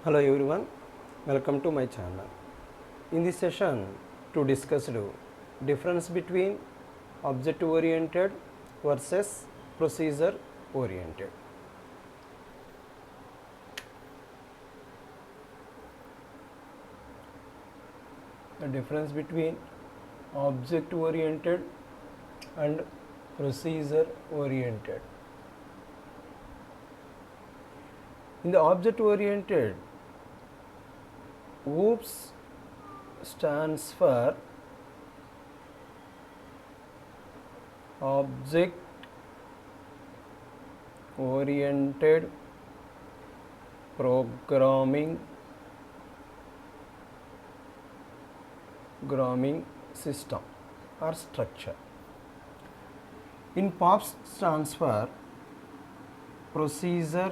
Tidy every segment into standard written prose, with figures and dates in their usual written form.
Hello everyone, welcome to my channel. In this session, to discuss the difference between object oriented versus procedure oriented. The difference between object oriented and procedure oriented. In the object oriented, OOPS stands for object oriented programming system or structure. In POPS stands for procedure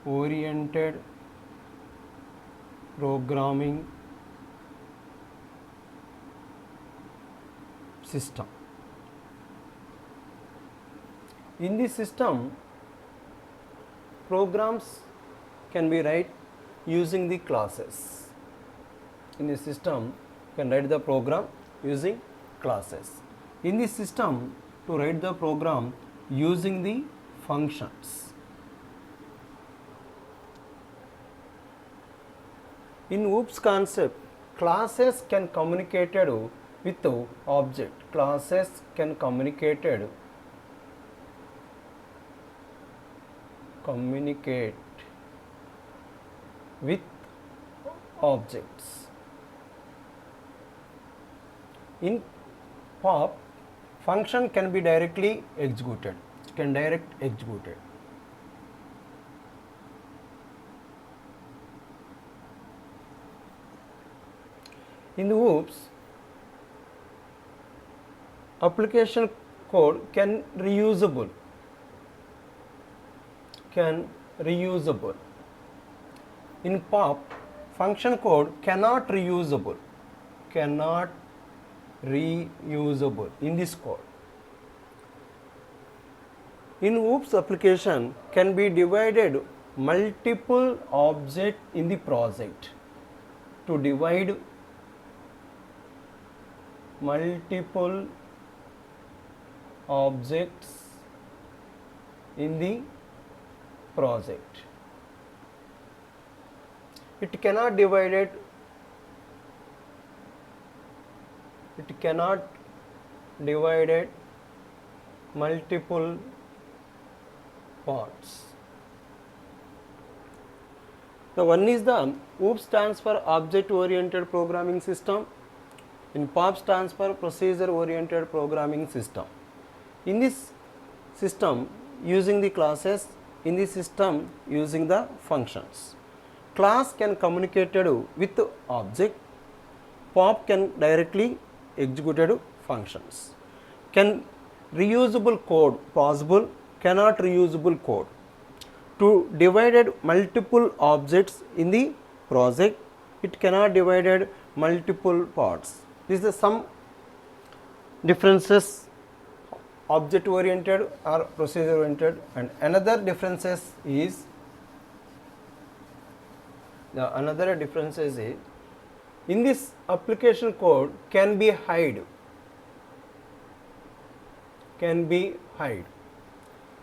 oriented programming system. In this system, programs can be write using the classes. In this system, you can write the program using classes. In this system, to write the program using the functions. In OOPS concept, classes can communicate with object. Classes can communicate with objects. In POP, function can be directly executed. In the OOPS, application code can reusable. In POP, function code cannot reusable. In this code. In OOPS application can be divided multiple objects in the project. To divide multiple objects in the project. It cannot divide multiple parts. The one is the OOPS stands for object oriented programming system. In POP stands for procedure oriented programming system. In this system, using the classes, in this system, using the functions. Class can communicate with object. POP can directly execute functions. Can reusable code possible? Cannot reusable code. To divide multiple objects in the project, it cannot divide multiple parts. This is some differences object oriented or procedure oriented, and another differences is in this application code can be hide.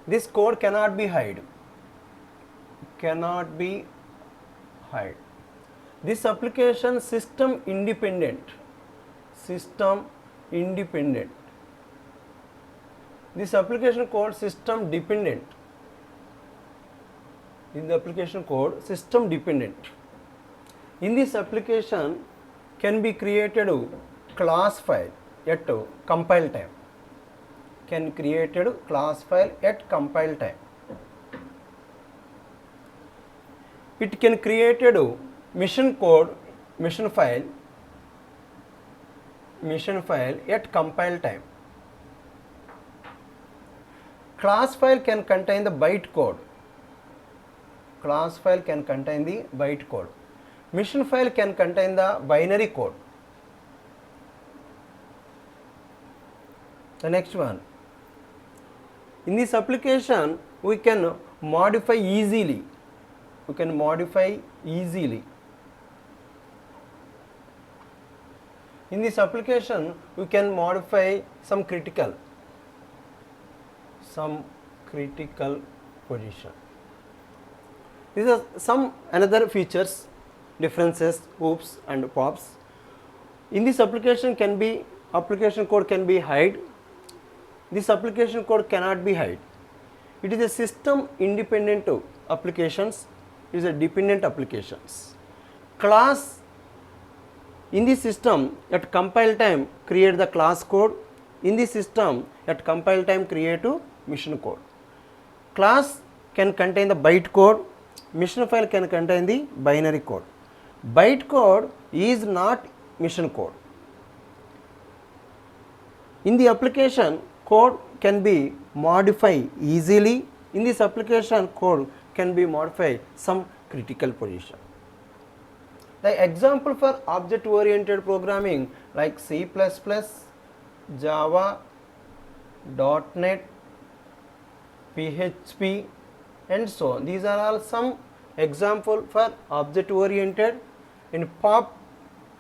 This code cannot be hide. This application system independent. This application code system dependent. In the application code system dependent. In this application can be created class file at compile time. It can create mission file at compile time. Class file can contain the byte code. Mission file can contain the binary code. The next one, in this application we can modify easily. You can modify easily. In this application, you can modify some critical position. These are some another features, differences, OOPS and POPs. In this application code can be hide. This application code cannot be hide. It is a system independent applications. It is a dependent applications. Class in the system at compile time create the class code. In the system at compile time create a mission code. Class can contain the byte code. Mission file can contain the binary code. Byte code is not mission code. In the application, code can be modified easily. In this application, code can be modified some critical position. The example for object oriented programming like C++, Java, .NET, PHP and so on. These are all some example for object oriented. In POP,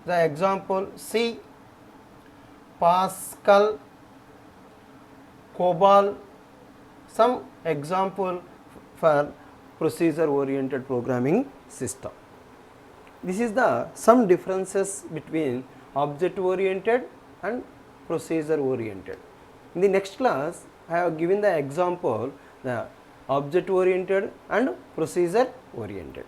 the example C, Pascal, COBOL, some example for procedure oriented programming system. This is the some differences between object oriented and procedure oriented. In the next class, I have given the example the object oriented and procedure oriented.